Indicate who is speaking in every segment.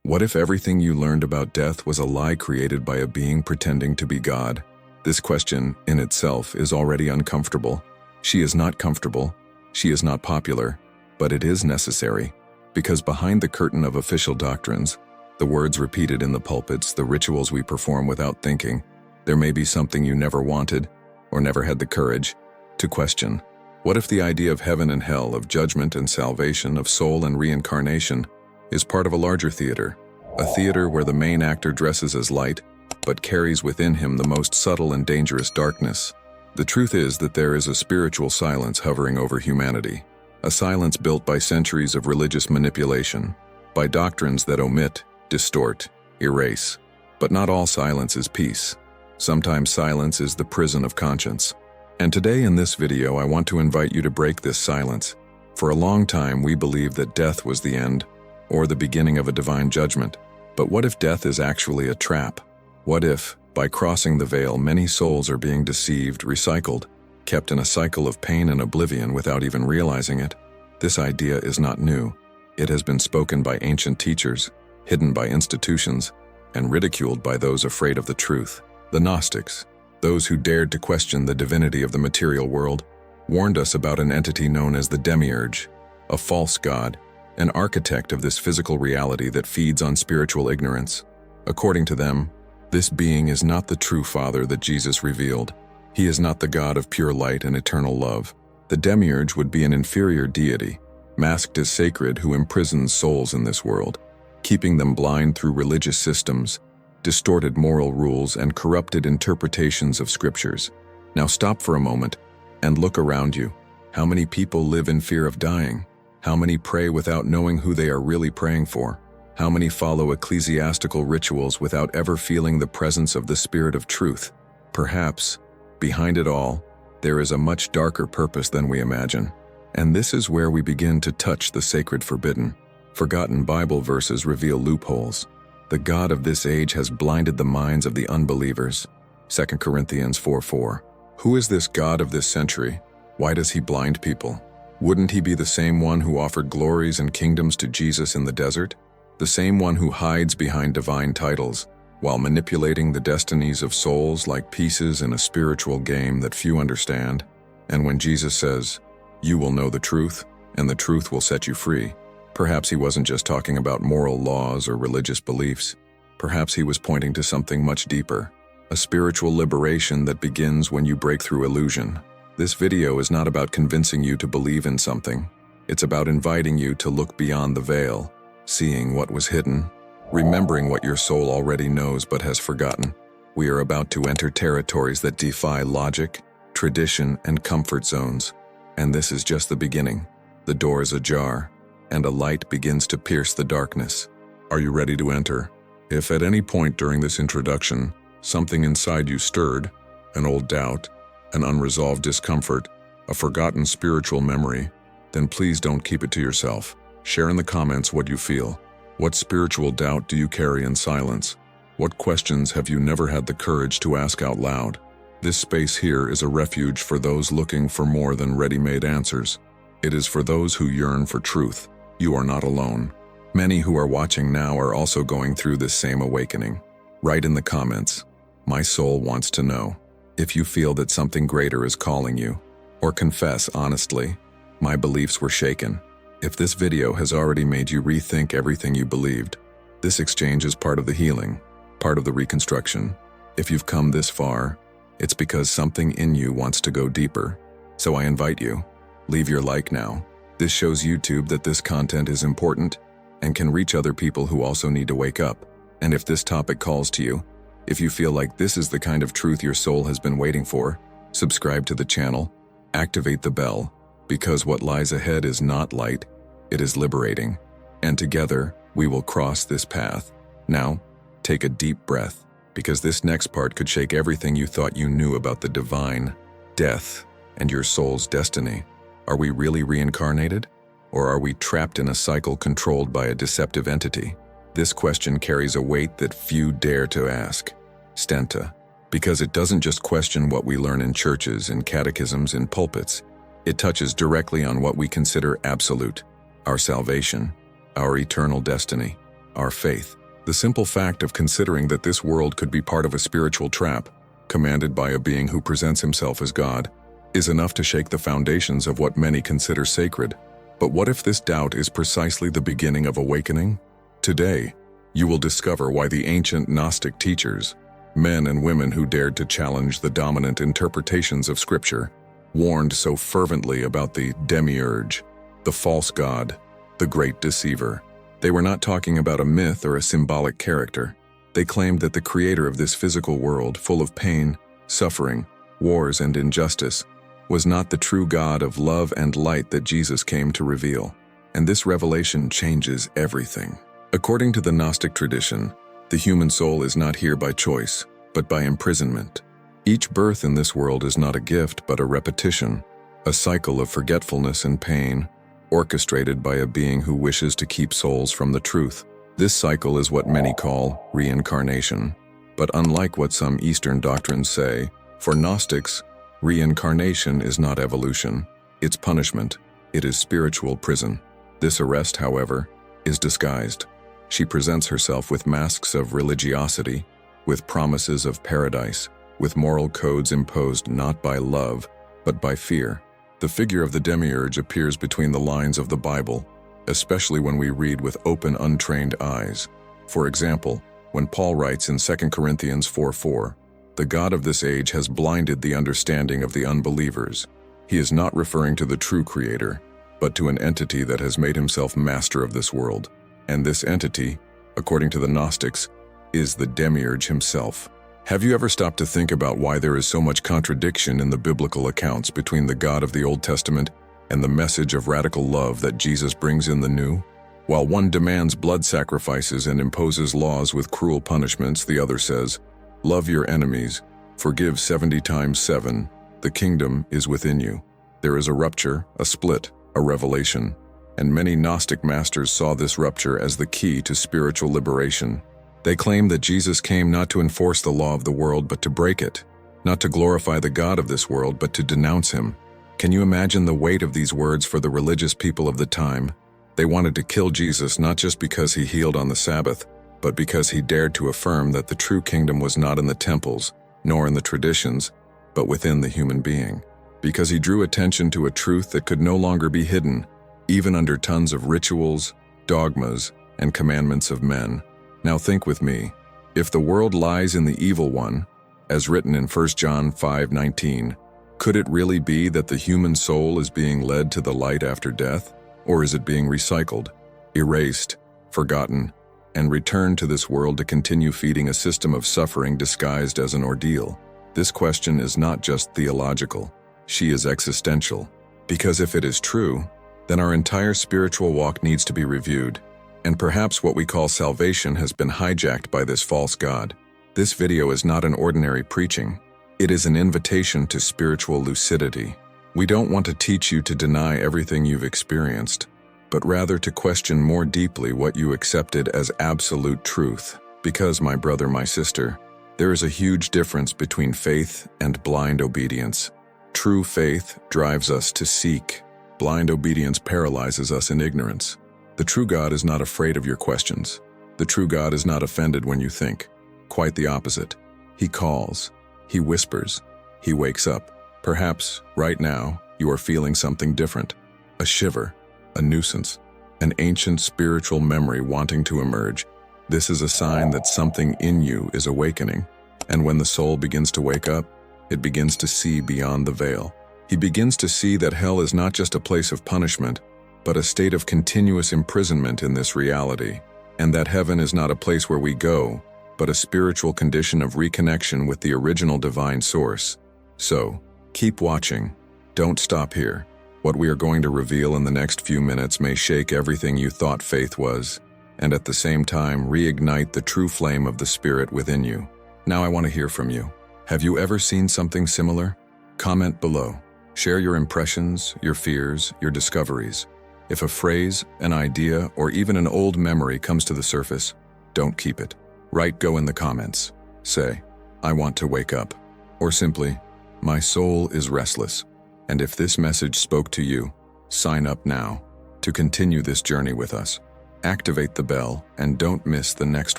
Speaker 1: What if everything you learned about death was a lie created by a being pretending to be God? This question, in itself, is already uncomfortable. She is not comfortable, she is not popular, but it is necessary, because behind the curtain of official doctrines, the words repeated in the pulpits, the rituals we perform without thinking, there may be something you never wanted, or never had the courage, to question. What if the idea of heaven and hell, of judgment and salvation, of soul and reincarnation, is part of a larger theater? A theater where the main actor dresses as light, but carries within him the most subtle and dangerous darkness. The truth is that there is a spiritual silence hovering over humanity, a silence built by centuries of religious manipulation, by doctrines that omit, distort, erase. But not all silence is peace. Sometimes silence is the prison of conscience. And today in this video I want to invite you to break this silence. For a long time we believed that death was the end, or the beginning of a divine judgment. But what if death is actually a trap? What if, by crossing the veil, many souls are being deceived, recycled, kept in a cycle of pain and oblivion without even realizing it? This idea is not new. It has been spoken by ancient teachers, hidden by institutions, and ridiculed by those afraid of the truth. The Gnostics, those who dared to question the divinity of the material world, warned us about an entity known as the Demiurge, a false god, an architect of this physical reality that feeds on spiritual ignorance. According to them, this being is not the true Father that Jesus revealed. He is not the God of pure light and eternal love. The Demiurge would be an inferior deity, masked as sacred, who imprisons souls in this world, keeping them blind through religious systems, distorted moral rules, and corrupted interpretations of scriptures. Now stop for a moment and look around you. How many people live in fear of dying? How many pray without knowing who they are really praying for? How many follow ecclesiastical rituals without ever feeling the presence of the Spirit of truth? Perhaps, behind it all, there is a much darker purpose than we imagine. And this is where we begin to touch the sacred forbidden. Forgotten Bible verses reveal loopholes. The God of this age has blinded the minds of the unbelievers. 2 Corinthians 4:4. Who is this God of this century? Why does he blind people? Wouldn't he be the same one who offered glories and kingdoms to Jesus in the desert? The same one who hides behind divine titles, while manipulating the destinies of souls like pieces in a spiritual game that few understand? And when Jesus says, "You will know the truth, and the truth will set you free," perhaps he wasn't just talking about moral laws or religious beliefs. Perhaps he was pointing to something much deeper, a spiritual liberation that begins when you break through illusion. This video is not about convincing you to believe in something. It's about inviting you to look beyond the veil, seeing what was hidden, remembering what your soul already knows but has forgotten. We are about to enter territories that defy logic, tradition, and comfort zones. And this is just the beginning. The door is ajar, and a light begins to pierce the darkness. Are you ready to enter? If at any point during this introduction, something inside you stirred, an old doubt, an unresolved discomfort, a forgotten spiritual memory, then please don't keep it to yourself. Share in the comments what you feel. What spiritual doubt do you carry in silence? What questions have you never had the courage to ask out loud? This space here is a refuge for those looking for more than ready-made answers. It is for those who yearn for truth. You are not alone. Many who are watching now are also going through this same awakening. Write in the comments, "My soul wants to know," if you feel that something greater is calling you. Or confess honestly, "My beliefs were shaken." If this video has already made you rethink everything you believed, this exchange is part of the healing, part of the reconstruction. If you've come this far, it's because something in you wants to go deeper. So I invite you, leave your like now. This shows YouTube that this content is important and can reach other people who also need to wake up. And if this topic calls to you, if you feel like this is the kind of truth your soul has been waiting for, subscribe to the channel, activate the bell, because what lies ahead is not light, it is liberating. And together, we will cross this path. Now, take a deep breath, because this next part could shake everything you thought you knew about the divine, death, and your soul's destiny. Are we really reincarnated? Or are we trapped in a cycle controlled by a deceptive entity? This question carries a weight that few dare to ask. Stenta. Because it doesn't just question what we learn in churches, in catechisms, in pulpits. It touches directly on what we consider absolute, our salvation, our eternal destiny, our faith. The simple fact of considering that this world could be part of a spiritual trap, commanded by a being who presents himself as God, is enough to shake the foundations of what many consider sacred. But what if this doubt is precisely the beginning of awakening? Today, you will discover why the ancient Gnostic teachers, men and women who dared to challenge the dominant interpretations of Scripture, warned so fervently about the Demiurge, the false god, the great deceiver. They were not talking about a myth or a symbolic character. They claimed that the creator of this physical world, full of pain, suffering, wars, and injustice, was not the true God of love and light that Jesus came to reveal. And this revelation changes everything. According to the Gnostic tradition, the human soul is not here by choice, but by imprisonment. Each birth in this world is not a gift, but a repetition, a cycle of forgetfulness and pain, orchestrated by a being who wishes to keep souls from the truth. This cycle is what many call reincarnation. But unlike what some Eastern doctrines say, for Gnostics, reincarnation is not evolution, it's punishment, it is spiritual prison. This arrest, however, is disguised. She presents herself with masks of religiosity, with promises of paradise, with moral codes imposed not by love, but by fear. The figure of the Demiurge appears between the lines of the Bible, especially when we read with open, untrained eyes. For example, when Paul writes in 2 Corinthians 4:4, "The God of this age has blinded the understanding of the unbelievers." He is not referring to the true Creator, but to an entity that has made himself master of this world. And this entity, according to the Gnostics, is the Demiurge himself. Have you ever stopped to think about why there is so much contradiction in the biblical accounts between the God of the Old Testament and the message of radical love that Jesus brings in the New? While one demands blood sacrifices and imposes laws with cruel punishments, the other says, "Love your enemies, forgive 70 times 7, the kingdom is within you." There is a rupture, a split, a revelation, and many Gnostic masters saw this rupture as the key to spiritual liberation. They claim that Jesus came not to enforce the law of the world, but to break it, not to glorify the God of this world, but to denounce him. Can you imagine the weight of these words for the religious people of the time? They wanted to kill Jesus not just because he healed on the Sabbath, but because he dared to affirm that the true kingdom was not in the temples, nor in the traditions, but within the human being. Because he drew attention to a truth that could no longer be hidden, even under tons of rituals, dogmas, and commandments of men. Now think with me, if the world lies in the evil one, as written in 1 John 5:19, could it really be that the human soul is being led to the light after death? Or is it being recycled, erased, forgotten, and returned to this world to continue feeding a system of suffering disguised as an ordeal? This question is not just theological, she is existential. Because if it is true, then our entire spiritual walk needs to be reviewed. And perhaps what we call salvation has been hijacked by this false god. This video is not an ordinary preaching. It is an invitation to spiritual lucidity. We don't want to teach you to deny everything you've experienced, but rather to question more deeply what you accepted as absolute truth. Because, my brother, my sister, there is a huge difference between faith and blind obedience. True faith drives us to seek. Blind obedience paralyzes us in ignorance. The true God is not afraid of your questions. The true God is not offended when you think. Quite the opposite. He calls. He whispers. He wakes up. Perhaps, right now, you are feeling something different. A shiver, a nuisance, an ancient spiritual memory wanting to emerge. This is a sign that something in you is awakening. And when the soul begins to wake up, it begins to see beyond the veil. He begins to see that hell is not just a place of punishment, but a state of continuous imprisonment in this reality, and that heaven is not a place where we go, but a spiritual condition of reconnection with the original divine source. So, keep watching. Don't stop here. What we are going to reveal in the next few minutes may shake everything you thought faith was, and at the same time reignite the true flame of the Spirit within you. Now I want to hear from you. Have you ever seen something similar? Comment below. Share your impressions, your fears, your discoveries. If a phrase, an idea, or even an old memory comes to the surface, don't keep it. Write "go" in the comments. Say, "I want to wake up." Or simply, "My soul is restless." And if this message spoke to you, sign up now to continue this journey with us. Activate the bell and don't miss the next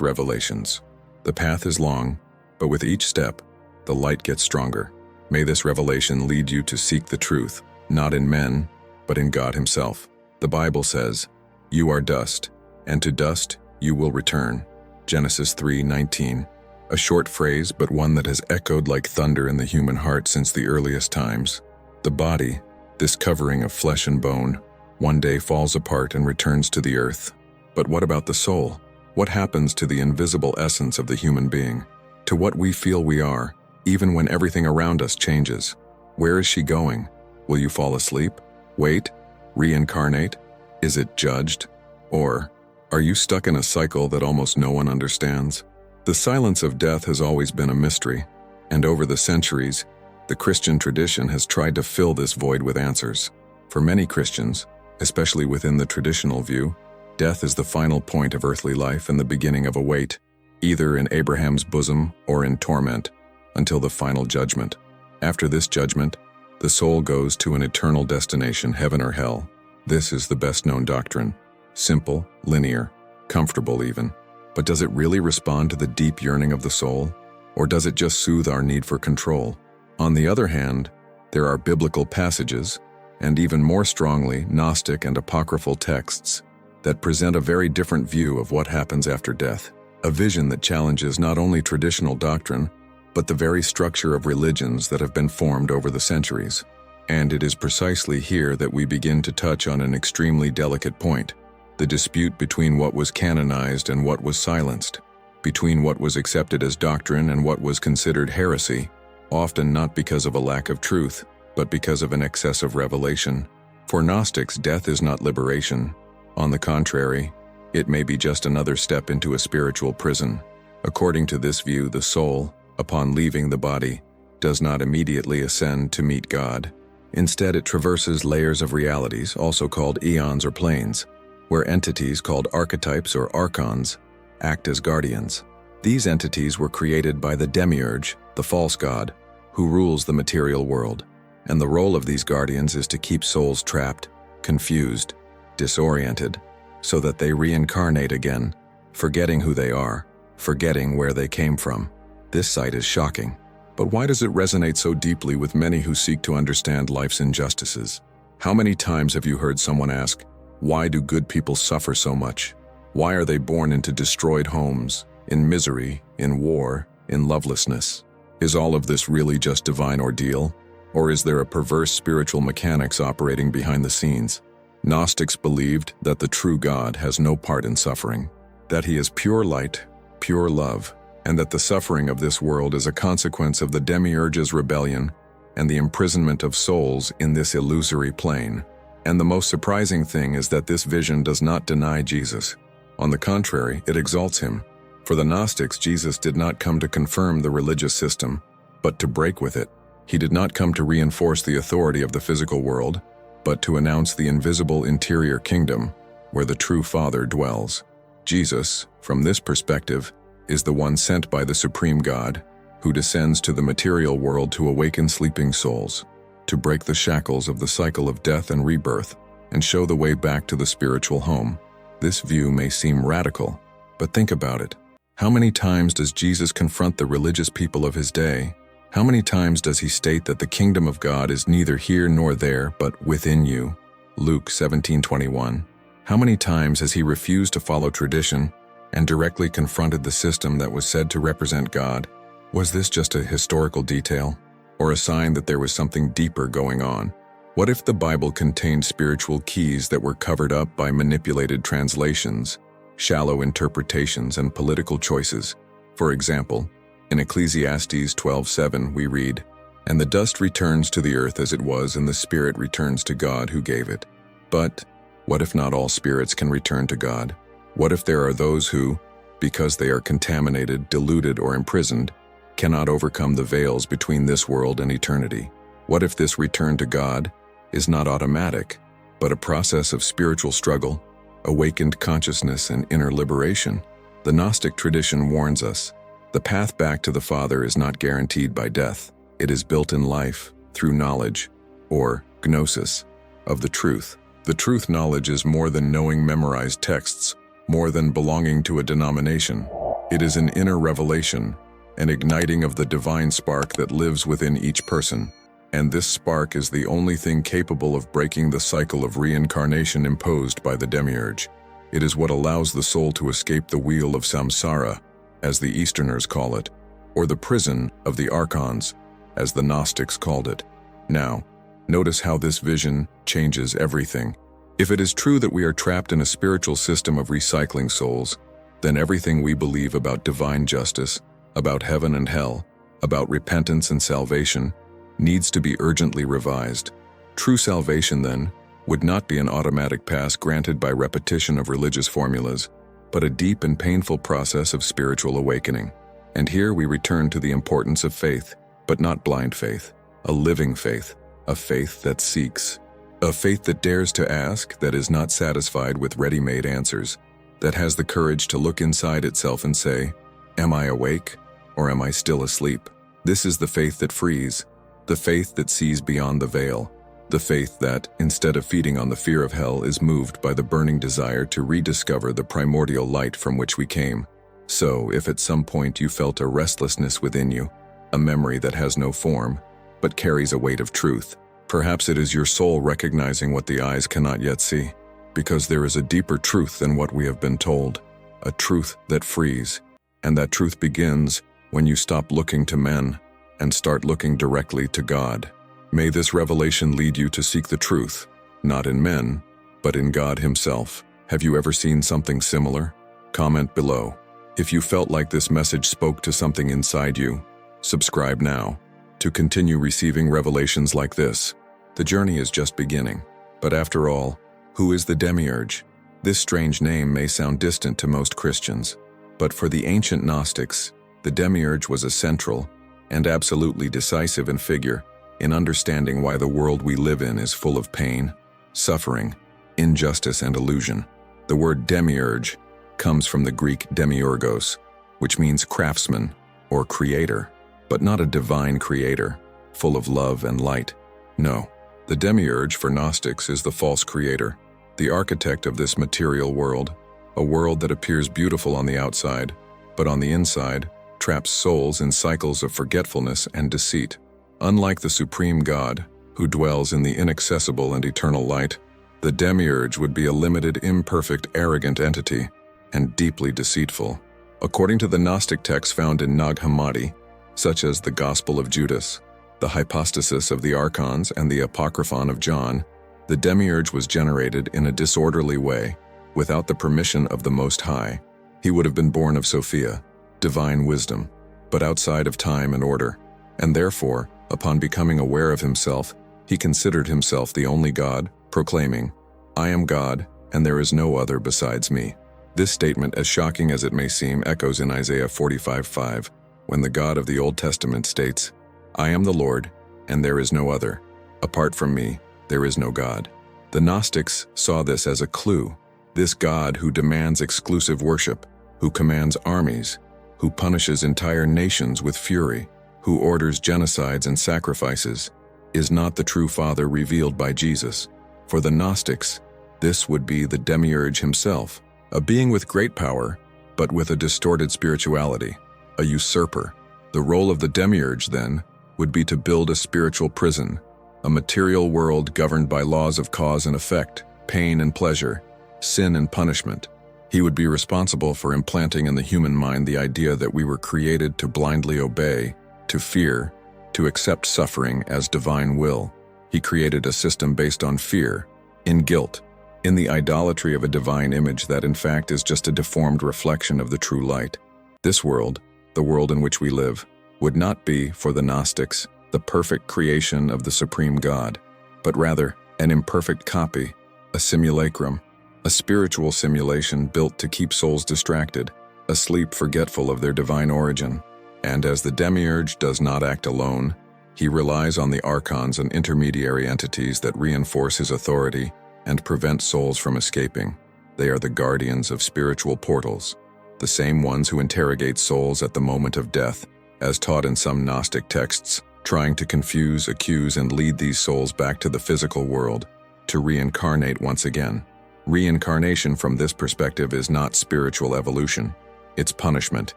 Speaker 1: revelations. The path is long, but with each step, the light gets stronger. May this revelation lead you to seek the truth, not in men, but in God Himself. The Bible says, "You are dust, and to dust you will return." Genesis 3:19. A short phrase, but one that has echoed like thunder in the human heart since the earliest times. The body, this covering of flesh and bone, one day falls apart and returns to the earth. But what about the soul? What happens to the invisible essence of the human being? To what we feel we are, even when everything around us changes? Where is she going? Will you fall asleep? Wait? Reincarnate? Is it judged? Or are you stuck in a cycle that almost no one understands? The silence of death has always been a mystery, and over the centuries, the Christian tradition has tried to fill this void with answers. For many Christians, especially within the traditional view, death is the final point of earthly life and the beginning of a wait, either in Abraham's bosom or in torment, until the final judgment. After this judgment, the soul goes to an eternal destination, heaven or hell. This is the best-known doctrine. Simple, linear, comfortable even. But does it really respond to the deep yearning of the soul? Or does it just soothe our need for control? On the other hand, there are biblical passages, and even more strongly, Gnostic and apocryphal texts, that present a very different view of what happens after death. A vision that challenges not only traditional doctrine, but the very structure of religions that have been formed over the centuries. And it is precisely here that we begin to touch on an extremely delicate point: the dispute between what was canonized and what was silenced, between what was accepted as doctrine and what was considered heresy, often not because of a lack of truth, but because of an excess of revelation. For Gnostics, death is not liberation. On the contrary, it may be just another step into a spiritual prison. According to this view, the soul, upon leaving the body, does not immediately ascend to meet God. Instead, it traverses layers of realities, also called eons or planes, where entities called archetypes or archons act as guardians. These entities were created by the Demiurge, the false god, who rules the material world. And the role of these guardians is to keep souls trapped, confused, disoriented, so that they reincarnate again, forgetting who they are, forgetting where they came from. This sight is shocking. But why does it resonate so deeply with many who seek to understand life's injustices? How many times have you heard someone ask, "Why do good people suffer so much? Why are they born into destroyed homes, in misery, in war, in lovelessness? Is all of this really just divine ordeal? Or is there a perverse spiritual mechanics operating behind the scenes?" Gnostics believed that the true God has no part in suffering, that He is pure light, pure love, and that the suffering of this world is a consequence of the Demiurge's rebellion and the imprisonment of souls in this illusory plane. And the most surprising thing is that this vision does not deny Jesus. On the contrary, it exalts Him. For the Gnostics, Jesus did not come to confirm the religious system, but to break with it. He did not come to reinforce the authority of the physical world, but to announce the invisible interior kingdom where the true Father dwells. Jesus, from this perspective, is the one sent by the Supreme God, who descends to the material world to awaken sleeping souls, to break the shackles of the cycle of death and rebirth, and show the way back to the spiritual home. This view may seem radical, but think about it. How many times does Jesus confront the religious people of His day? How many times does He state that the kingdom of God is neither here nor there, but within you? Luke 17:21. How many times has He refused to follow tradition and directly confronted the system that was said to represent God? Was this just a historical detail, or a sign that there was something deeper going on? What if the Bible contained spiritual keys that were covered up by manipulated translations, shallow interpretations, and political choices? For example, in Ecclesiastes 12:7 we read, "And the dust returns to the earth as it was, and the spirit returns to God who gave it." But what if not all spirits can return to God? What if there are those who, because they are contaminated, deluded, or imprisoned, cannot overcome the veils between this world and eternity? What if this return to God is not automatic, but a process of spiritual struggle, awakened consciousness, and inner liberation? The Gnostic tradition warns us, the path back to the Father is not guaranteed by death. It is built in life, through knowledge, or gnosis, of the truth. The truth knowledge is more than knowing memorized texts, more than belonging to a denomination. It is an inner revelation, an igniting of the divine spark that lives within each person. And this spark is the only thing capable of breaking the cycle of reincarnation imposed by the Demiurge. It is what allows the soul to escape the wheel of samsara, as the Easterners call it, or the prison of the archons, as the Gnostics called it. Now, notice how this vision changes everything. If it is true that we are trapped in a spiritual system of recycling souls, then everything we believe about divine justice, about heaven and hell, about repentance and salvation, needs to be urgently revised. True salvation, then, would not be an automatic pass granted by repetition of religious formulas, but a deep and painful process of spiritual awakening. And here we return to the importance of faith, but not blind faith, a living faith, a faith that seeks, a faith that dares to ask, that is not satisfied with ready-made answers, that has the courage to look inside itself and say, "Am I awake, or am I still asleep?" This is the faith that frees, the faith that sees beyond the veil, the faith that, instead of feeding on the fear of hell, is moved by the burning desire to rediscover the primordial light from which we came. So, if at some point you felt a restlessness within you, a memory that has no form, but carries a weight of truth, perhaps it is your soul recognizing what the eyes cannot yet see, because there is a deeper truth than what we have been told, a truth that frees, and that truth begins when you stop looking to men and start looking directly to God. May this revelation lead you to seek the truth, not in men, but in God Himself. Have you ever seen something similar? Comment below. If you felt like this message spoke to something inside you, subscribe now to continue receiving revelations like this. The journey is just beginning. But after all, who is the Demiurge? This strange name may sound distant to most Christians, but for the ancient Gnostics, the Demiurge was a central and absolutely decisive figure in understanding why the world we live in is full of pain, suffering, injustice, and illusion. The word Demiurge comes from the Greek demiurgos, which means craftsman or creator, but not a divine creator, full of love and light. No, the Demiurge for Gnostics is the false creator, the architect of this material world, a world that appears beautiful on the outside, but on the inside, traps souls in cycles of forgetfulness and deceit. Unlike the supreme God, who dwells in the inaccessible and eternal light, the Demiurge would be a limited, imperfect, arrogant entity, and deeply deceitful. According to the Gnostic texts found in Nag Hammadi, such as the Gospel of Judas, the Hypostasis of the Archons, and the Apocryphon of John, the Demiurge was generated in a disorderly way, without the permission of the Most High. He would have been born of Sophia, divine wisdom, but outside of time and order, and therefore, upon becoming aware of himself, he considered himself the only God, proclaiming, "I am God, and there is no other besides me." This statement, as shocking as it may seem, echoes in Isaiah 45:5, when the God of the Old Testament states, "I am the Lord, and there is no other. Apart from me, there is no God." The Gnostics saw this as a clue. This God who demands exclusive worship, who commands armies, who punishes entire nations with fury, who orders genocides and sacrifices, is not the true Father revealed by Jesus. For the Gnostics, this would be the Demiurge himself, a being with great power, but with a distorted spirituality, a usurper. The role of the Demiurge, then, would be to build a spiritual prison, a material world governed by laws of cause and effect, pain and pleasure, sin and punishment. He would be responsible for implanting in the human mind the idea that we were created to blindly obey, to fear, to accept suffering as divine will. He created a system based on fear, in guilt, in the idolatry of a divine image that in fact is just a deformed reflection of the true light. This world, the world in which we live, would not be, for the Gnostics, the perfect creation of the supreme God, but rather an imperfect copy, a simulacrum, a spiritual simulation built to keep souls distracted, asleep, forgetful of their divine origin. And as the Demiurge does not act alone, he relies on the archons and intermediary entities that reinforce his authority and prevent souls from escaping. They are the guardians of spiritual portals, the same ones who interrogate souls at the moment of death, as taught in some Gnostic texts, trying to confuse, accuse, and lead these souls back to the physical world, to reincarnate once again. Reincarnation from this perspective is not spiritual evolution. It's punishment.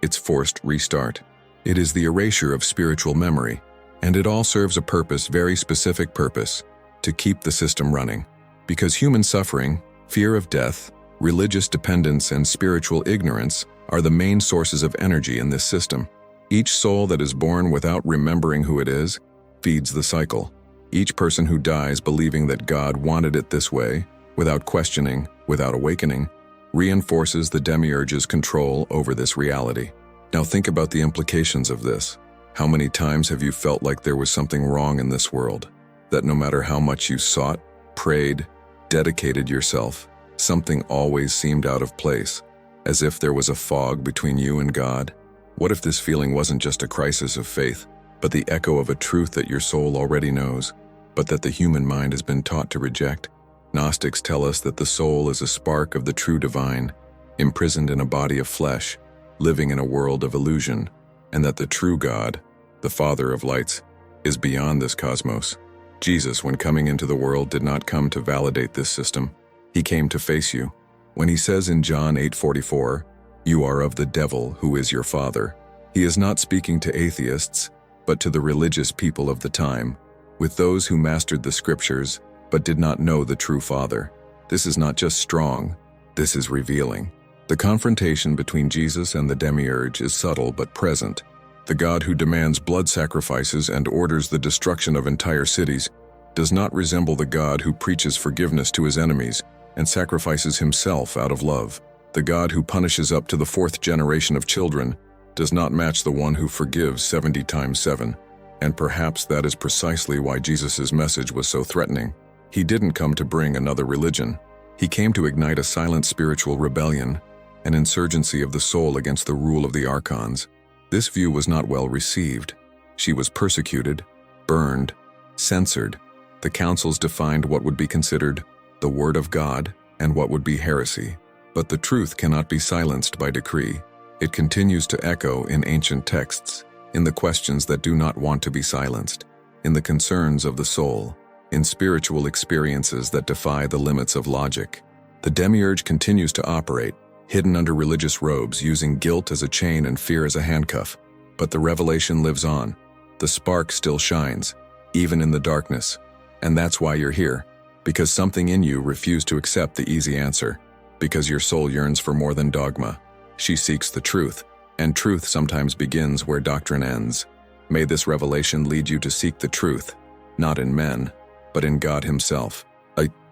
Speaker 1: It's forced restart. It is the erasure of spiritual memory, and it all serves a purpose, very specific purpose, to keep the system running. Because human suffering, fear of death, religious dependence, and spiritual ignorance are the main sources of energy in this system. Each soul that is born without remembering who it is feeds the cycle. Each person who dies believing that God wanted it this way, without questioning, without awakening, reinforces the Demiurge's control over this reality. Now think about the implications of this. How many times have you felt like there was something wrong in this world? That no matter how much you sought, prayed, dedicated yourself, something always seemed out of place, as if there was a fog between you and God? What if this feeling wasn't just a crisis of faith, but the echo of a truth that your soul already knows, but that the human mind has been taught to reject? Gnostics tell us that the soul is a spark of the true divine, imprisoned in a body of flesh, living in a world of illusion, and that the true God, the Father of lights, is beyond this cosmos. Jesus, when coming into the world, did not come to validate this system. He came to face you. When he says in John 8:44, "You are of the devil, who is your father," he is not speaking to atheists, but to the religious people of the time, with those who mastered the scriptures, but did not know the true Father. This is not just strong, this is revealing. The confrontation between Jesus and the Demiurge is subtle but present. The God who demands blood sacrifices and orders the destruction of entire cities does not resemble the God who preaches forgiveness to his enemies and sacrifices himself out of love. The God who punishes up to the 4th generation of children does not match the one who forgives 70 times 7. And perhaps that is precisely why Jesus' message was so threatening. He didn't come to bring another religion. He came to ignite a silent spiritual rebellion, an insurgency of the soul against the rule of the archons. This view was not well received. She was persecuted, burned, censored. The councils defined what would be considered the Word of God and what would be heresy. But the truth cannot be silenced by decree. It continues to echo in ancient texts, in the questions that do not want to be silenced, in the concerns of the soul, in spiritual experiences that defy the limits of logic. The Demiurge continues to operate, hidden under religious robes, using guilt as a chain and fear as a handcuff. But the revelation lives on. The spark still shines, even in the darkness. And that's why you're here, because something in you refused to accept the easy answer, because your soul yearns for more than dogma. She seeks the truth, and truth sometimes begins where doctrine ends. May this revelation lead you to seek the truth, not in men, but in God himself.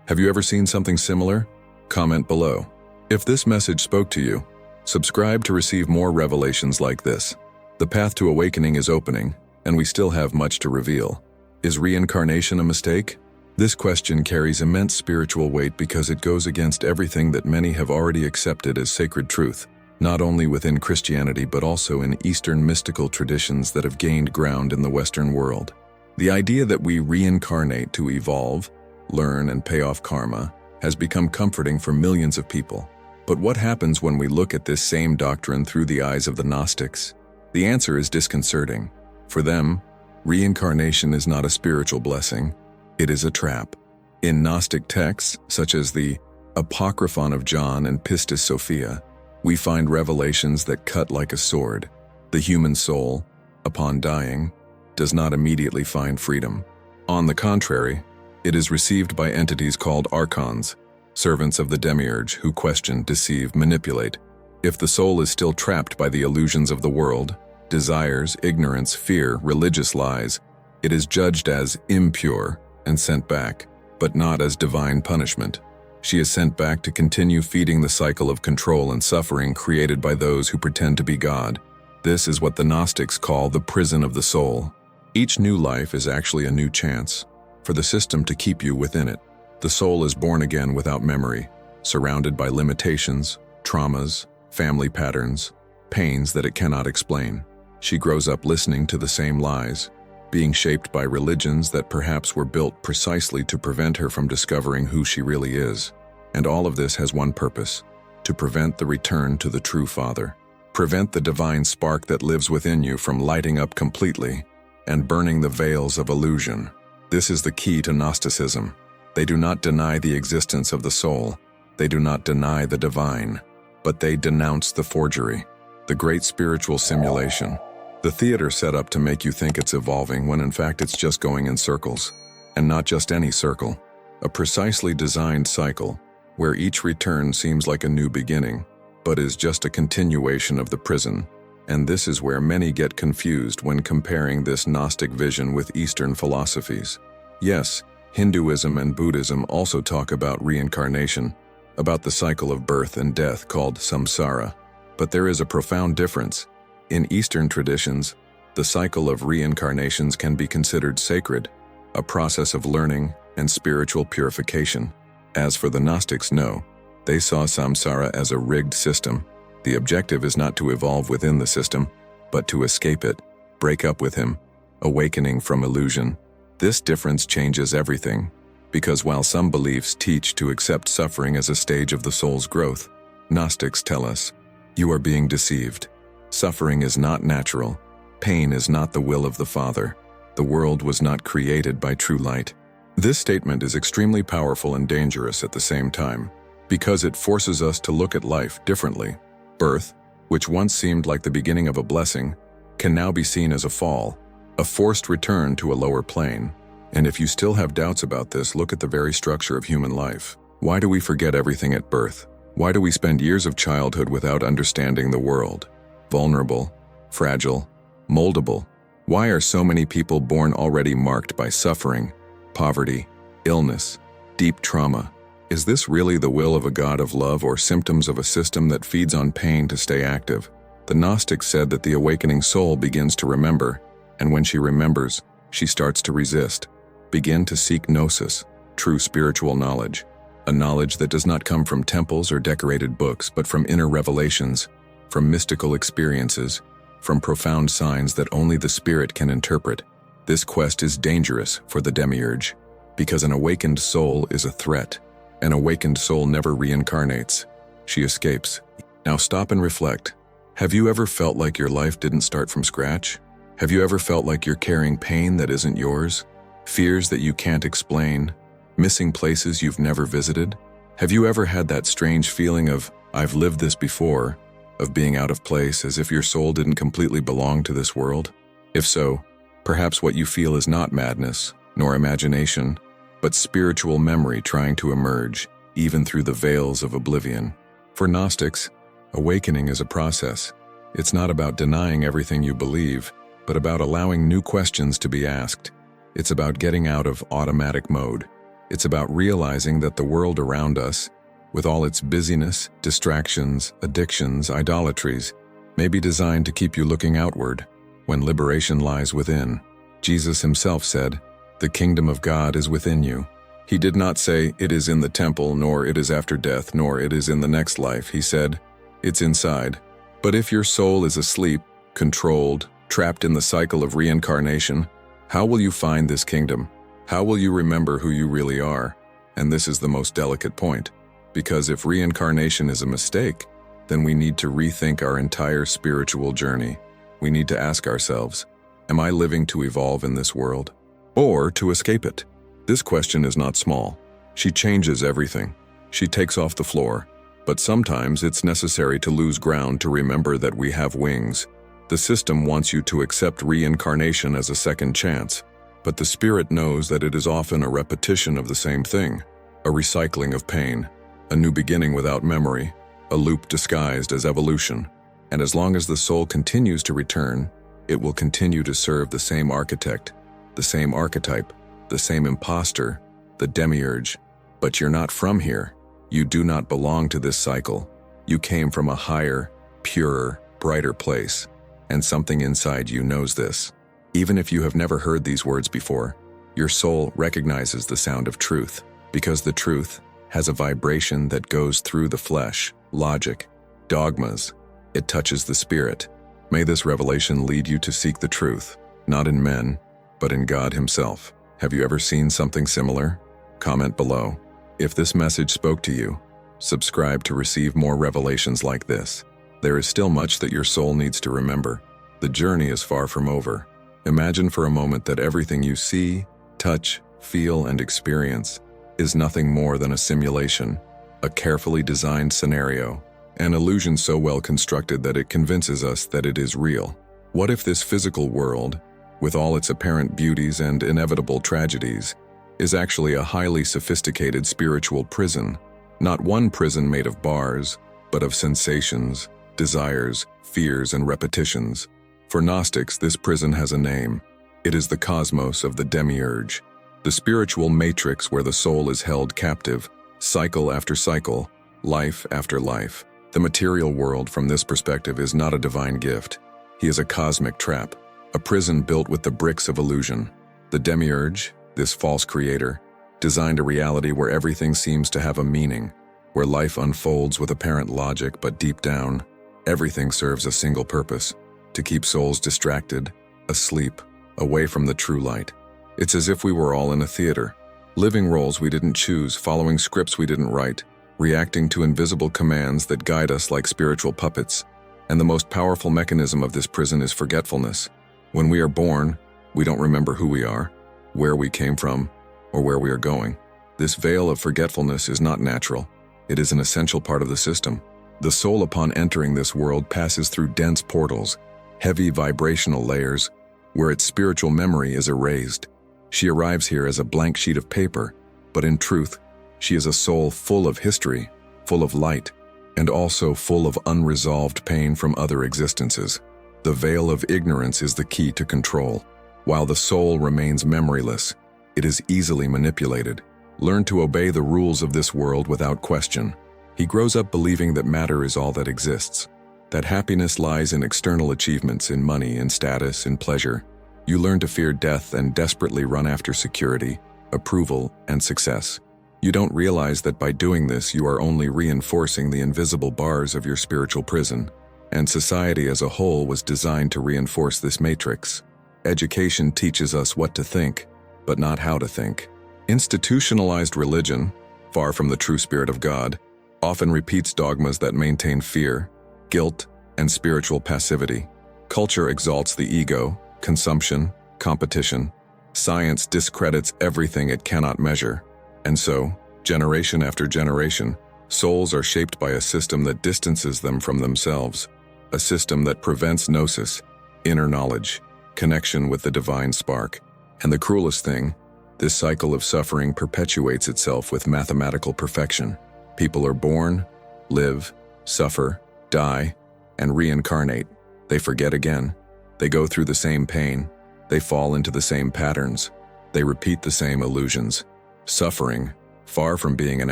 Speaker 1: Have you ever seen something similar? Comment below. If this message spoke to you, subscribe to receive more revelations like this. The path to awakening is opening, and we still have much to reveal. Is reincarnation a mistake? This question carries immense spiritual weight because it goes against everything that many have already accepted as sacred truth, not only within Christianity but also in Eastern mystical traditions that have gained ground in the Western world. The idea that we reincarnate to evolve, learn, and pay off karma has become comforting for millions of people. But what happens when we look at this same doctrine through the eyes of the Gnostics? The answer is disconcerting. For them, reincarnation is not a spiritual blessing, it is a trap. In Gnostic texts, such as the Apocryphon of John and Pistis Sophia, we find revelations that cut like a sword. The human soul, upon dying, does not immediately find freedom. On the contrary, it is received by entities called archons, servants of the Demiurge who question, deceive, manipulate. If the soul is still trapped by the illusions of the world, desires, ignorance, fear, religious lies, it is judged as impure and sent back, but not as divine punishment. She is sent back to continue feeding the cycle of control and suffering created by those who pretend to be God. This is what the Gnostics call the prison of the soul. Each new life is actually a new chance for the system to keep you within it. The soul is born again without memory, surrounded by limitations, traumas, family patterns, pains that it cannot explain. She grows up listening to the same lies, being shaped by religions that perhaps were built precisely to prevent her from discovering who she really is. And all of this has one purpose: to prevent the return to the true Father. Prevent the divine spark that lives within you from lighting up completely and burning the veils of illusion. This is the key to Gnosticism. They do not deny the existence of the soul. They do not deny the divine, but they denounce the forgery, the great spiritual simulation. The theater set up to make you think it's evolving when in fact it's just going in circles. And not just any circle. A precisely designed cycle, where each return seems like a new beginning, but is just a continuation of the prison. And this is where many get confused when comparing this Gnostic vision with Eastern philosophies. Yes, Hinduism and Buddhism also talk about reincarnation, about the cycle of birth and death called samsara. But there is a profound difference. In Eastern traditions, the cycle of reincarnations can be considered sacred, a process of learning and spiritual purification. As for the Gnostics, no. They saw samsara as a rigged system. The objective is not to evolve within the system, but to escape it, break up with him, awakening from illusion. This difference changes everything, because while some beliefs teach to accept suffering as a stage of the soul's growth, Gnostics tell us, you are being deceived. Suffering is not natural. Pain is not the will of the Father. The world was not created by true light. This statement is extremely powerful and dangerous at the same time, because it forces us to look at life differently. Birth, which once seemed like the beginning of a blessing, can now be seen as a fall, a forced return to a lower plane. And if you still have doubts about this, look at the very structure of human life. Why do we forget everything at birth? Why do we spend years of childhood without understanding the world? Vulnerable, fragile, moldable. Why are so many people born already marked by suffering, poverty, illness, deep trauma? Is this really the will of a God of love or symptoms of a system that feeds on pain to stay active? The Gnostics said that the awakening soul begins to remember, and when she remembers, she starts to resist, begin to seek gnosis, true spiritual knowledge, a knowledge that does not come from temples or decorated books, but from inner revelations, from mystical experiences, from profound signs that only the spirit can interpret. This quest is dangerous for the Demiurge, because an awakened soul is a threat. An awakened soul never reincarnates. She escapes. Now stop and reflect. Have you ever felt like your life didn't start from scratch? Have you ever felt like you're carrying pain that isn't yours? Fears that you can't explain? Missing places you've never visited? Have you ever had that strange feeling of, I've lived this before, of being out of place, as if your soul didn't completely belong to this world? If so, perhaps what you feel is not madness, nor imagination, but spiritual memory trying to emerge, even through the veils of oblivion. For Gnostics, awakening is a process. It's not about denying everything you believe, but about allowing new questions to be asked. It's about getting out of automatic mode. It's about realizing that the world around us, with all its busyness, distractions, addictions, idolatries, may be designed to keep you looking outward, when liberation lies within. Jesus himself said, "The kingdom of God is within you." He did not say, "It is in the temple," nor "It is after death," nor "It is in the next life." He said, "It's inside." But if your soul is asleep, controlled, trapped in the cycle of reincarnation, how will you find this kingdom? How will you remember who you really are? And this is the most delicate point. Because if reincarnation is a mistake, then we need to rethink our entire spiritual journey. We need to ask ourselves, am I living to evolve in this world, or to escape it? This question is not small. She changes everything. She takes off the floor. But sometimes it's necessary to lose ground to remember that we have wings. The system wants you to accept reincarnation as a second chance, but the spirit knows that it is often a repetition of the same thing, a recycling of pain, a new beginning without memory, a loop disguised as evolution. And as long as the soul continues to return, it will continue to serve the same architect, the same archetype, the same imposter, the Demiurge. But you're not from here. You do not belong to this cycle. You came from a higher, purer, brighter place, and something inside you knows this. Even if you have never heard these words before, your soul recognizes the sound of truth, because the truth has a vibration that goes through the flesh, logic, dogmas. It touches the spirit. May this revelation lead you to seek the truth, not in men, but in God himself. Have you ever seen something similar? Comment below. If this message spoke to you, subscribe to receive more revelations like this. There is still much that your soul needs to remember. The journey is far from over. Imagine for a moment that everything you see, touch, feel, and experience is nothing more than a simulation, a carefully designed scenario, an illusion so well constructed that it convinces us that it is real. What if this physical world, with all its apparent beauties and inevitable tragedies, is actually a highly sophisticated spiritual prison? Not one prison made of bars, but of sensations, desires, fears, and repetitions. For Gnostics, this prison has a name. It is the cosmos of the Demiurge, the spiritual matrix where the soul is held captive, cycle after cycle, life after life. The material world, from this perspective, is not a divine gift. He is a cosmic trap, a prison built with the bricks of illusion. The Demiurge, this false creator, designed a reality where everything seems to have a meaning, where life unfolds with apparent logic, but deep down, everything serves a single purpose: to keep souls distracted, asleep, away from the true light. It's as if we were all in a theater, living roles we didn't choose, following scripts we didn't write, reacting to invisible commands that guide us like spiritual puppets. And the most powerful mechanism of this prison is forgetfulness. When we are born, we don't remember who we are, where we came from, or where we are going. This veil of forgetfulness is not natural. It is an essential part of the system. The soul, upon entering this world, passes through dense portals, heavy vibrational layers, where its spiritual memory is erased. She arrives here as a blank sheet of paper, but in truth, she is a soul full of history, full of light, and also full of unresolved pain from other existences. The veil of ignorance is the key to control. While the soul remains memoryless, it is easily manipulated. Learn to obey the rules of this world without question. He grows up believing that matter is all that exists, that happiness lies in external achievements, in money, in status, in pleasure. You learn to fear death and desperately run after security, approval, and success. You don't realize that by doing this, you are only reinforcing the invisible bars of your spiritual prison. And society as a whole was designed to reinforce this matrix. Education teaches us what to think, but not how to think. Institutionalized religion, far from the true spirit of God, often repeats dogmas that maintain fear, guilt, and spiritual passivity. Culture exalts the ego, consumption, competition. Science discredits everything it cannot measure. And so, generation after generation, souls are shaped by a system that distances them from themselves, a system that prevents gnosis, inner knowledge, connection with the divine spark. And the cruelest thing, this cycle of suffering perpetuates itself with mathematical perfection. People are born, live, suffer, die, and reincarnate. They forget again. They go through the same pain. They fall into the same patterns. They repeat the same illusions. Suffering, far from being an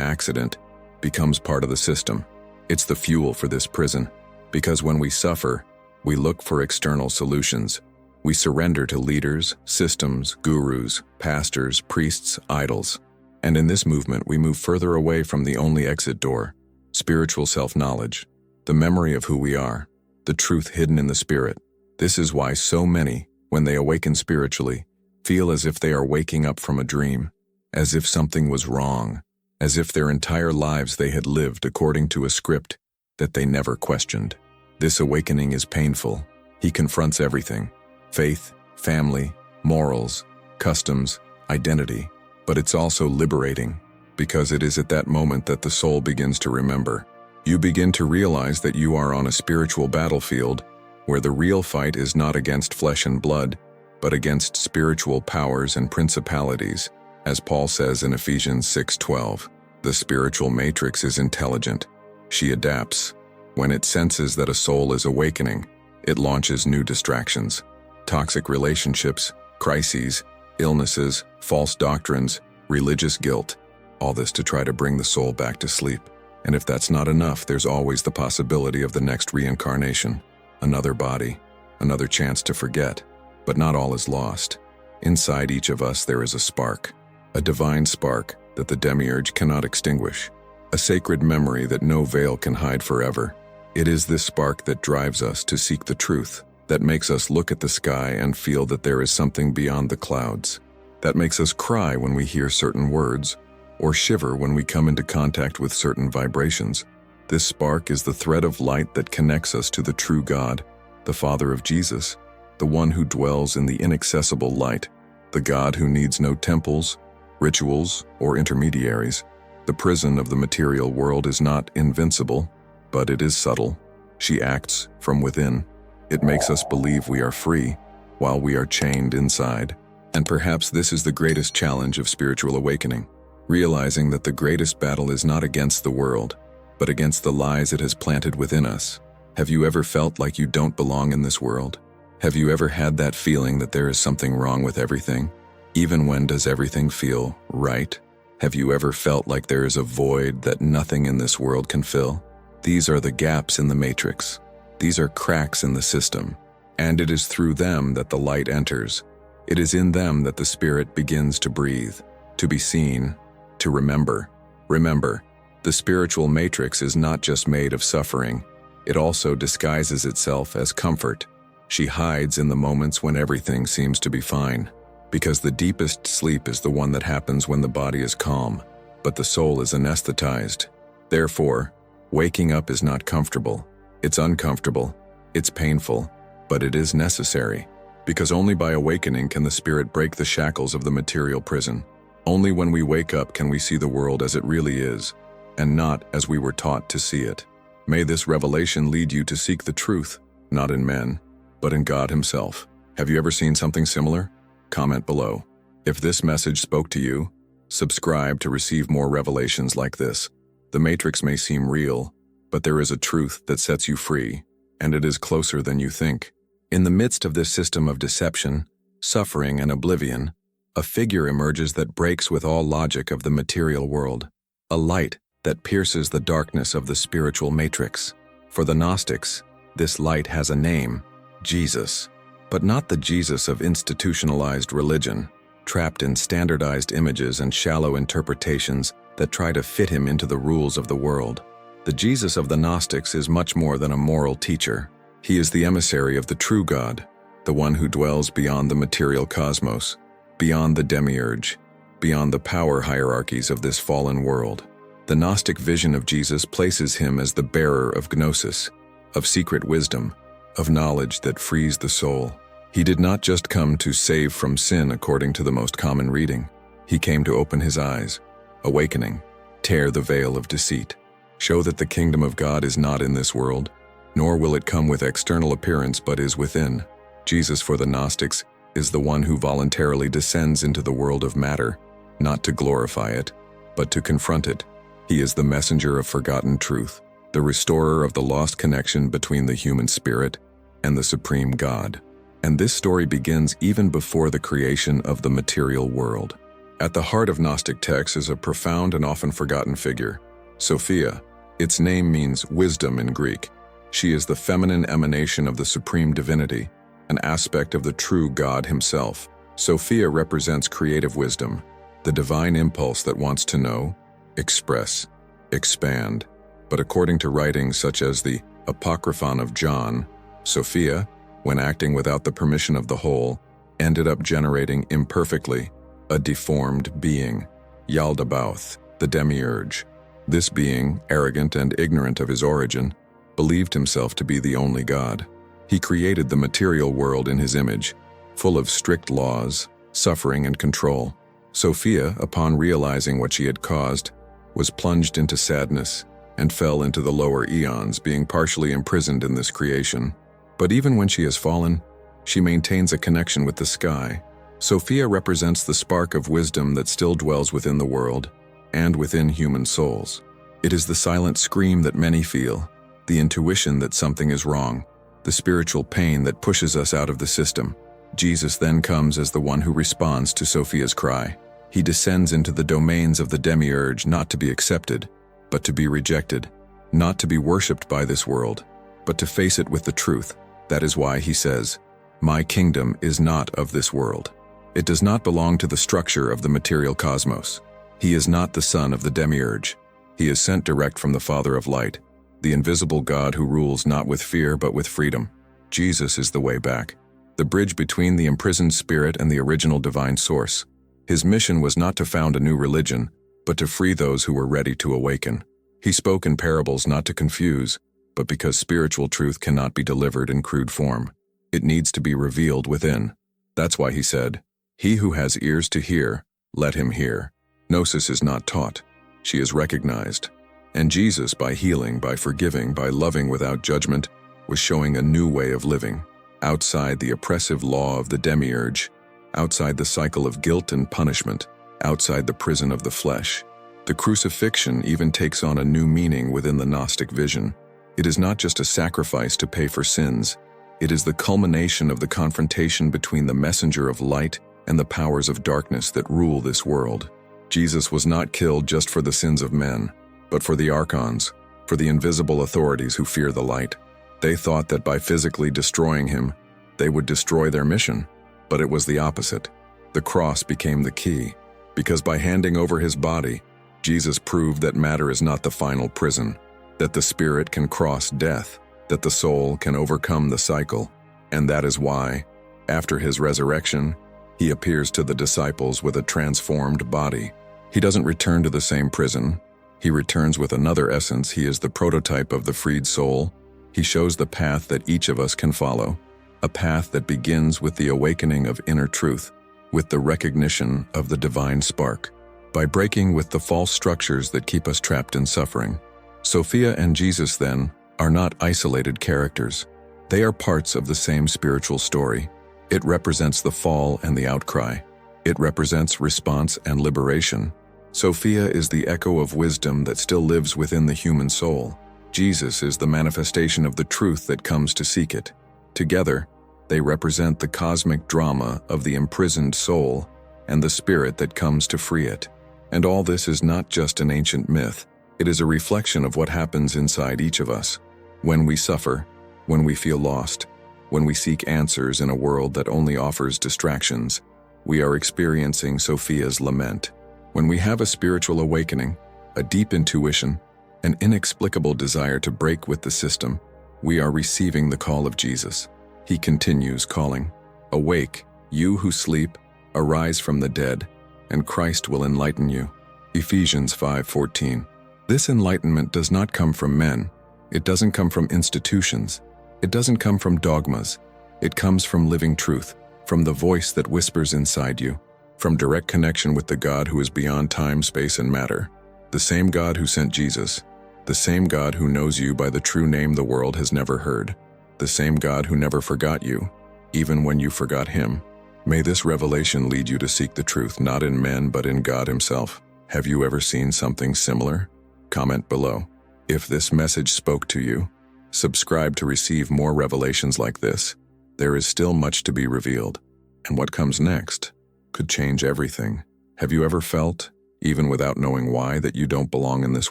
Speaker 1: accident, becomes part of the system. It's the fuel for this prison. Because when we suffer, we look for external solutions. We surrender to leaders, systems, gurus, pastors, priests, idols. And in this movement, we move further away from the only exit door: spiritual self-knowledge, the memory of who we are, the truth hidden in the spirit. This is why so many, when they awaken spiritually, feel as if they are waking up from a dream, as if something was wrong, as if their entire lives they had lived according to a script that they never questioned. This awakening is painful. He confronts everything: faith, family, morals, customs, identity. But it's also liberating, because it is at that moment that the soul begins to remember. You begin to realize that you are on a spiritual battlefield where the real fight is not against flesh and blood, but against spiritual powers and principalities. As Paul says in Ephesians 6:12, the spiritual matrix is intelligent. She adapts. When it senses that a soul is awakening, it launches new distractions: toxic relationships, crises, illnesses, false doctrines, religious guilt, all this to try to bring the soul back to sleep. And if that's not enough, there's always the possibility of the next reincarnation, another body, another chance to forget. But not all is lost. Inside each of us there is a spark, a divine spark that the Demiurge cannot extinguish, a sacred memory that no veil can hide forever. It is this spark that drives us to seek the truth, that makes us look at the sky and feel that there is something beyond the clouds, that makes us cry when we hear certain words, or shiver when we come into contact with certain vibrations. This spark is the thread of light that connects us to the true God, the Father of Jesus, the one who dwells in the inaccessible light, the God who needs no temples, rituals, or intermediaries. The prison of the material world is not invincible, but it is subtle. She acts from within. It makes us believe we are free, while we are chained inside. And perhaps this is the greatest challenge of spiritual awakening, realizing that the greatest battle is not against the world, but against the lies it has planted within us. Have you ever felt like you don't belong in this world? Have you ever had that feeling that there is something wrong with everything, even when does everything feel right? Have you ever felt like there is a void that nothing in this world can fill? These are the gaps in the matrix. These are cracks in the system, and it is through them that the light enters. It is in them that the spirit begins to breathe, to be seen, to remember. Remember, the spiritual matrix is not just made of suffering. It also disguises itself as comfort. She hides in the moments when everything seems to be fine, because the deepest sleep is the one that happens when the body is calm, but the soul is anesthetized. Therefore, waking up is not comfortable. It's uncomfortable. It's painful, but it is necessary, because only by awakening can the spirit break the shackles of the material prison. Only when we wake up can we see the world as it really is, and not as we were taught to see it. May this revelation lead you to seek the truth, not in men, but in God Himself. Have you ever seen something similar? Comment below. If this message spoke to you, subscribe to receive more revelations like this. The matrix may seem real, but there is a truth that sets you free, and it is closer than you think. In the midst of this system of deception, suffering, and oblivion, a figure emerges that breaks with all logic of the material world, a light that pierces the darkness of the spiritual matrix. For the Gnostics, this light has a name, Jesus, but not the Jesus of institutionalized religion, trapped in standardized images and shallow interpretations that try to fit Him into the rules of the world. The Jesus of the Gnostics is much more than a moral teacher. He is the emissary of the true God, the one who dwells beyond the material cosmos, beyond the Demiurge, beyond the power hierarchies of this fallen world. The Gnostic vision of Jesus places Him as the bearer of gnosis, of secret wisdom, of knowledge that frees the soul. He did not just come to save from sin according to the most common reading. He came to open his eyes, awakening, tear the veil of deceit, show that the kingdom of God is not in this world, nor will it come with external appearance but is within. Jesus for the Gnostics is the one who voluntarily descends into the world of matter, not to glorify it, but to confront it. He is the messenger of forgotten truth, the restorer of the lost connection between the human spirit and the supreme God. And this story begins even before the creation of the material world. At the heart of Gnostic texts is a profound and often forgotten figure, Sophia. Its name means wisdom in Greek. She is the feminine emanation of the supreme divinity, an aspect of the true God Himself. Sophia represents creative wisdom, the divine impulse that wants to know, express, expand. But according to writings such as the Apocryphon of John, Sophia, when acting without the permission of the whole, ended up generating imperfectly a deformed being, Yaldabaoth, the Demiurge. This being, arrogant and ignorant of his origin, believed himself to be the only God. He created the material world in his image, full of strict laws, suffering, and control. Sophia, upon realizing what she had caused, was plunged into sadness and fell into the lower eons, being partially imprisoned in this creation. But even when she has fallen, she maintains a connection with the sky. Sophia represents the spark of wisdom that still dwells within the world and within human souls. It is the silent scream that many feel, the intuition that something is wrong, the spiritual pain that pushes us out of the system. Jesus then comes as the one who responds to Sophia's cry. He descends into the domains of the Demiurge, not to be accepted, but to be rejected, not to be worshipped by this world, but to face it with the truth. That is why he says, "My kingdom is not of this world." It does not belong to the structure of the material cosmos. He is not the son of the Demiurge. He is sent direct from the Father of Light, the invisible God who rules not with fear but with freedom. Jesus is the way back, the bridge between the imprisoned spirit and the original divine source. His mission was not to found a new religion, but to free those who were ready to awaken. He spoke in parables not to confuse, but because spiritual truth cannot be delivered in crude form. It needs to be revealed within. That's why he said, "He who has ears to hear, let him hear." Gnosis is not taught. She is recognized. And Jesus, by healing, by forgiving, by loving without judgment, was showing a new way of living, outside the oppressive law of the Demiurge, outside the cycle of guilt and punishment, outside the prison of the flesh. The crucifixion even takes on a new meaning within the Gnostic vision. It is not just a sacrifice to pay for sins. It is the culmination of the confrontation between the messenger of light and the powers of darkness that rule this world. Jesus was not killed just for the sins of men, but for the archons, for the invisible authorities who fear the light. They thought that by physically destroying him, they would destroy their mission, but it was the opposite. The cross became the key, because by handing over his body, Jesus proved that matter is not the final prison, that the spirit can cross death, that the soul can overcome the cycle, and that is why, after his resurrection, he appears to the disciples with a transformed body. He doesn't return to the same prison. He returns with another essence. He is the prototype of the freed soul. He shows the path that each of us can follow, a path that begins with the awakening of inner truth, with the recognition of the divine spark, by breaking with the false structures that keep us trapped in suffering. Sophia and Jesus, then, are not isolated characters. They are parts of the same spiritual story. It represents the fall and the outcry. It represents response and liberation. Sophia is the echo of wisdom that still lives within the human soul. Jesus is the manifestation of the truth that comes to seek it. Together, they represent the cosmic drama of the imprisoned soul and the spirit that comes to free it. And all this is not just an ancient myth. It is a reflection of what happens inside each of us. When we suffer, when we feel lost, when we seek answers in a world that only offers distractions, we are experiencing Sophia's lament. When we have a spiritual awakening, a deep intuition, an inexplicable desire to break with the system, we are receiving the call of Jesus. He continues calling, "Awake, you who sleep, arise from the dead, and Christ will enlighten you." Ephesians 5:14. This enlightenment does not come from men. It doesn't come from institutions. It doesn't come from dogmas. It comes from living truth, from the voice that whispers inside you, from direct connection with the God who is beyond time, space, and matter. The same God who sent Jesus, the same God who knows you by the true name the world has never heard, the same God who never forgot you, even when you forgot him. May this revelation lead you to seek the truth not in men but in God himself. Have you ever seen something similar? Comment below. If this message spoke to you, subscribe to receive more revelations like this. There is still much to be revealed, and what comes next could change everything. Have you ever felt, even without knowing why, that you don't belong in this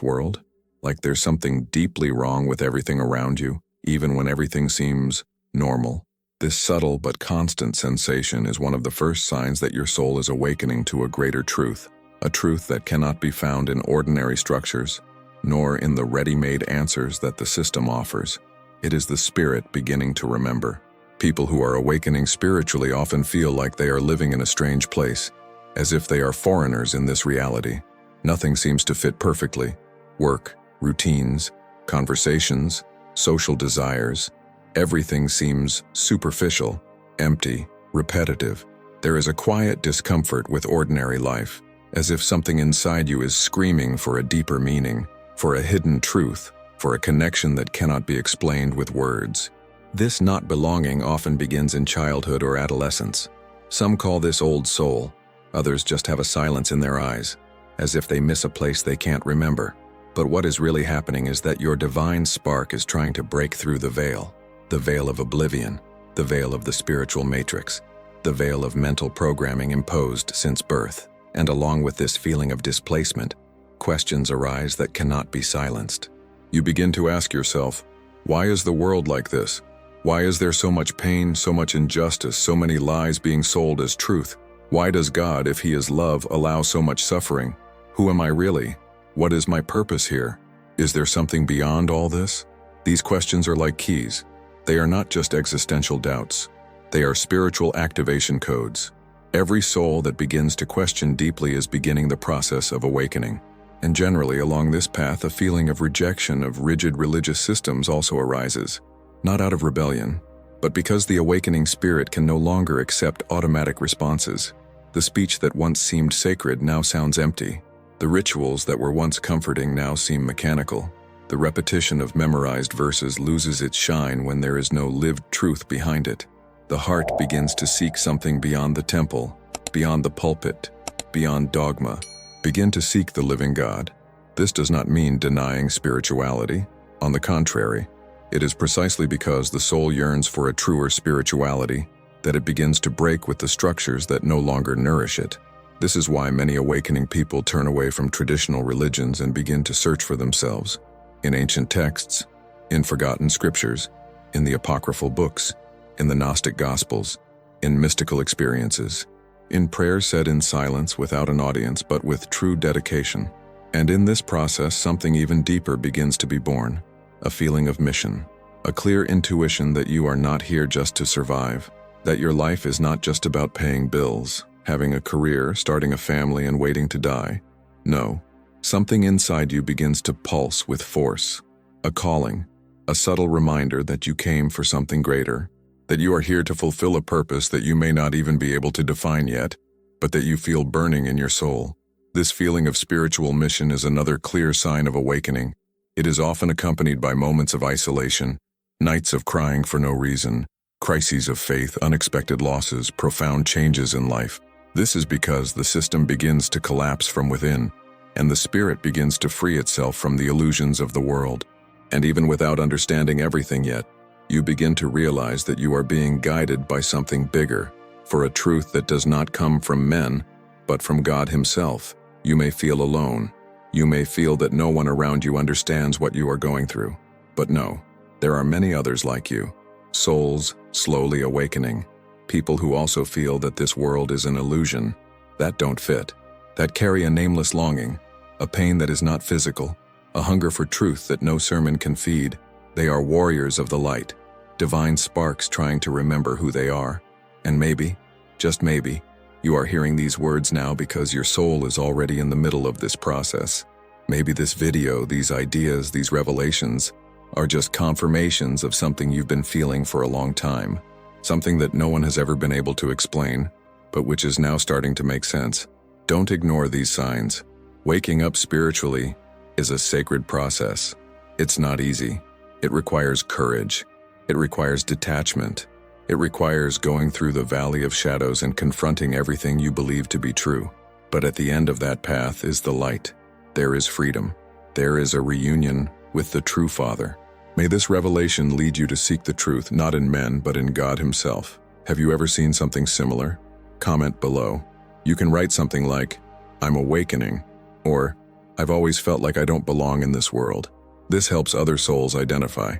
Speaker 1: world? Like there's something deeply wrong with everything around you, even when everything seems normal? This subtle but constant sensation is one of the first signs that your soul is awakening to a greater truth, a truth that cannot be found in ordinary structures, nor in the ready-made answers that the system offers. It is the spirit beginning to remember. People who are awakening spiritually often feel like they are living in a strange place, as if they are foreigners in this reality. Nothing seems to fit perfectly. Work, routines, conversations, social desires, everything seems superficial, empty, repetitive. There is a quiet discomfort with ordinary life, as if something inside you is screaming for a deeper meaning, for a hidden truth, for a connection that cannot be explained with words. This not belonging often begins in childhood or adolescence. Some call this old soul. Others just have a silence in their eyes, as if they miss a place they can't remember. But what is really happening is that your divine spark is trying to break through the veil of oblivion, the veil of the spiritual matrix, the veil of mental programming imposed since birth. And along with this feeling of displacement, questions arise that cannot be silenced. You begin to ask yourself, why is the world like this? Why is there so much pain, so much injustice, so many lies being sold as truth? Why does God, if he is love, allow so much suffering? Who am I really? What is my purpose here? Is there something beyond all this? These questions are like keys. They are not just existential doubts. They are spiritual activation codes. Every soul that begins to question deeply is beginning the process of awakening. And generally, along this path, a feeling of rejection of rigid religious systems also arises, not out of rebellion, but because the awakening spirit can no longer accept automatic responses. The speech that once seemed sacred now sounds empty. The rituals that were once comforting now seem mechanical. The repetition of memorized verses loses its shine when there is no lived truth behind it. The heart begins to seek something beyond the temple, beyond the pulpit, beyond dogma. Begin to seek the living God. This does not mean denying spirituality. On the contrary, it is precisely because the soul yearns for a truer spirituality that it begins to break with the structures that no longer nourish it. This is why many awakening people turn away from traditional religions and begin to search for themselves. In ancient texts, in forgotten scriptures, in the apocryphal books, in the Gnostic Gospels, in mystical experiences, in prayers said in silence without an audience but with true dedication. And in this process, something even deeper begins to be born, a feeling of mission, a clear intuition that you are not here just to survive, that your life is not just about paying bills, having a career, starting a family, and waiting to die. No, something inside you begins to pulse with force, a calling, a subtle reminder that you came for something greater, that you are here to fulfill a purpose that you may not even be able to define yet, but that you feel burning in your soul. This feeling of spiritual mission is another clear sign of awakening. It is often accompanied by moments of isolation, nights of crying for no reason, crises of faith, unexpected losses, profound changes in life. This is because the system begins to collapse from within, and the spirit begins to free itself from the illusions of the world. And even without understanding everything yet, you begin to realize that you are being guided by something bigger, for a truth that does not come from men, but from God Himself. You may feel alone. You may feel that no one around you understands what you are going through. But no, there are many others like you, souls slowly awakening, people who also feel that this world is an illusion, that don't fit, that carry a nameless longing, a pain that is not physical, a hunger for truth that no sermon can feed. They are warriors of the light, divine sparks trying to remember who they are. And maybe, just maybe, you are hearing these words now because your soul is already in the middle of this process. Maybe this video, these ideas, these revelations are just confirmations of something you've been feeling for a long time, something that no one has ever been able to explain, but which is now starting to make sense. Don't ignore these signs. Waking up spiritually is a sacred process. It's not easy. It requires courage. It requires detachment. It requires going through the valley of shadows and confronting everything you believe to be true. But at the end of that path is the light. There is freedom. There is a reunion with the true Father. May this revelation lead you to seek the truth not in men but in God Himself. Have you ever seen something similar? Comment below. You can write something like, "I'm awakening," or "I've always felt like I don't belong in this world." This helps other souls identify.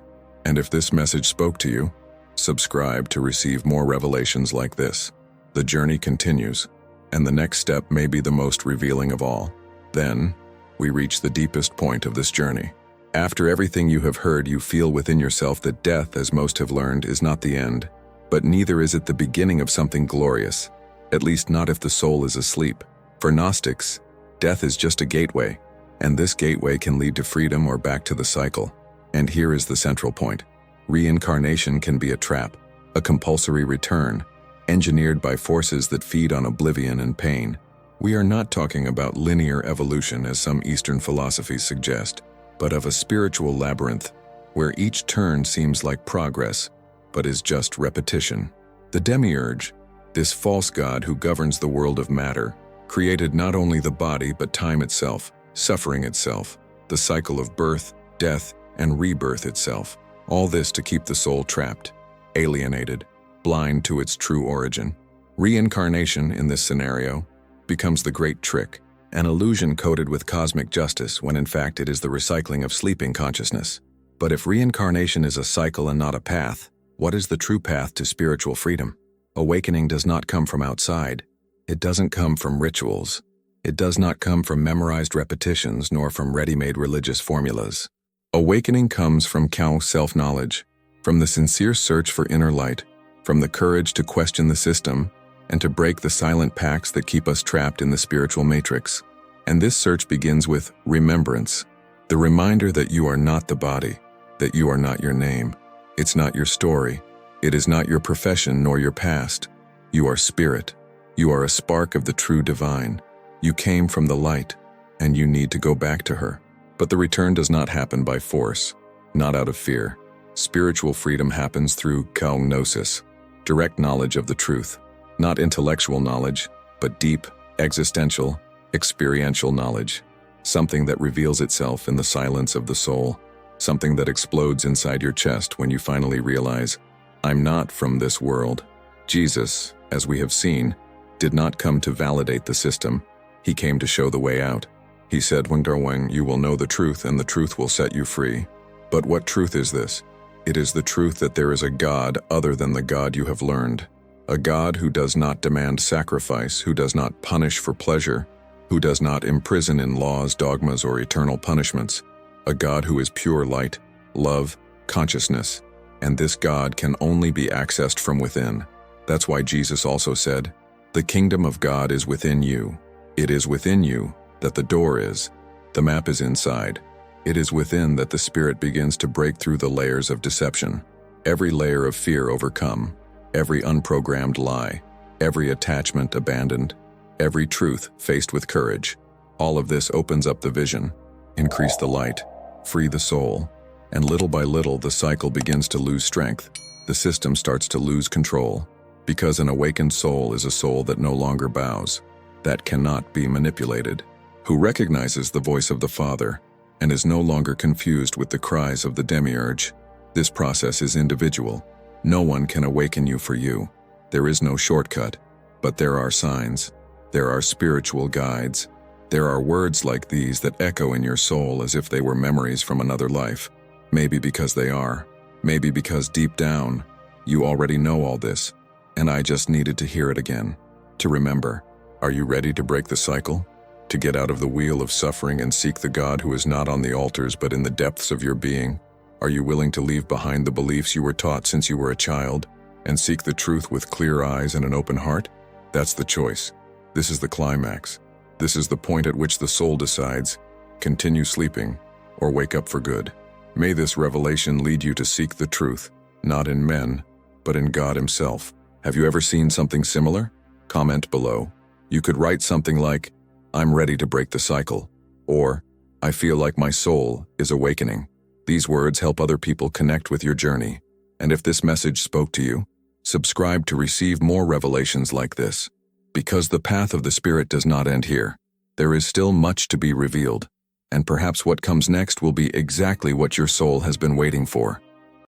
Speaker 1: And if this message spoke to you, subscribe to receive more revelations like this. The journey continues, and the next step may be the most revealing of all. Then, we reach the deepest point of this journey. After everything you have heard, you feel within yourself that death, as most have learned, is not the end, but neither is it the beginning of something glorious, at least not if the soul is asleep. For Gnostics, death is just a gateway, and this gateway can lead to freedom or back to the cycle. And here is the central point. Reincarnation can be a trap, a compulsory return, engineered by forces that feed on oblivion and pain. We are not talking about linear evolution as some Eastern philosophies suggest, but of a spiritual labyrinth, where each turn seems like progress, but is just repetition. The Demiurge, this false god who governs the world of matter, created not only the body but time itself, suffering itself, the cycle of birth, death, and rebirth itself. All this to keep the soul trapped, alienated, blind to its true origin. Reincarnation, in this scenario, becomes the great trick, an illusion coated with cosmic justice when in fact it is the recycling of sleeping consciousness. But if reincarnation is a cycle and not a path, what is the true path to spiritual freedom? Awakening does not come from outside. It doesn't come from rituals. It does not come from memorized repetitions nor from ready-made religious formulas. Awakening comes from self-knowledge, from the sincere search for inner light, from the courage to question the system and to break the silent pacts that keep us trapped in the spiritual matrix. And this search begins with remembrance, the reminder that you are not the body, that you are not your name. It's not your story. It is not your profession nor your past. You are spirit. You are a spark of the true divine. You came from the light. and you need to go back to her. But the return does not happen by force, not out of fear. Spiritual freedom happens through gnosis, direct knowledge of the truth, not intellectual knowledge, but deep, existential, experiential knowledge, something that reveals itself in the silence of the soul, something that explodes inside your chest when you finally realize, I'm not from this world. Jesus, as we have seen, did not come to validate the system. He came to show the way out. He said, when you will know the truth and the truth will set you free. But what truth is this? It is the truth that there is a God other than the God you have learned. A God who does not demand sacrifice, who does not punish for pleasure, who does not imprison in laws, dogmas, or eternal punishments. A God who is pure light, love, consciousness. And this God can only be accessed from within. That's why Jesus also said, the kingdom of God is within you. It is within you that the door is. The map is inside. It is within that the spirit begins to break through the layers of deception. Every layer of fear overcome, every unprogrammed lie, every attachment abandoned, every truth faced with courage. All of this opens up the vision, increase the light, free the soul, and little by little the cycle begins to lose strength. The system starts to lose control, because an awakened soul is a soul that no longer bows, that cannot be manipulated, who recognizes the voice of the Father and is no longer confused with the cries of the Demiurge. This process is individual. No one can awaken you for you. There is no shortcut, but there are signs. There are spiritual guides. There are words like these that echo in your soul as if they were memories from another life. Maybe because they are. Maybe because deep down, you already know all this, and I just needed to hear it again. To remember, are you ready to break the cycle? To get out of the wheel of suffering and seek the God who is not on the altars but in the depths of your being? Are you willing to leave behind the beliefs you were taught since you were a child and seek the truth with clear eyes and an open heart? That's the choice. This is the climax. This is the point at which the soul decides, continue sleeping or wake up for good. May this revelation lead you to seek the truth, not in men, but in God Himself. Have you ever seen something similar? Comment below. You could write something like, I'm ready to break the cycle, or I feel like my soul is awakening. These words help other people connect with your journey. And if this message spoke to you, subscribe to receive more revelations like this. Because the path of the Spirit does not end here. There is still much to be revealed, and perhaps what comes next will be exactly what your soul has been waiting for.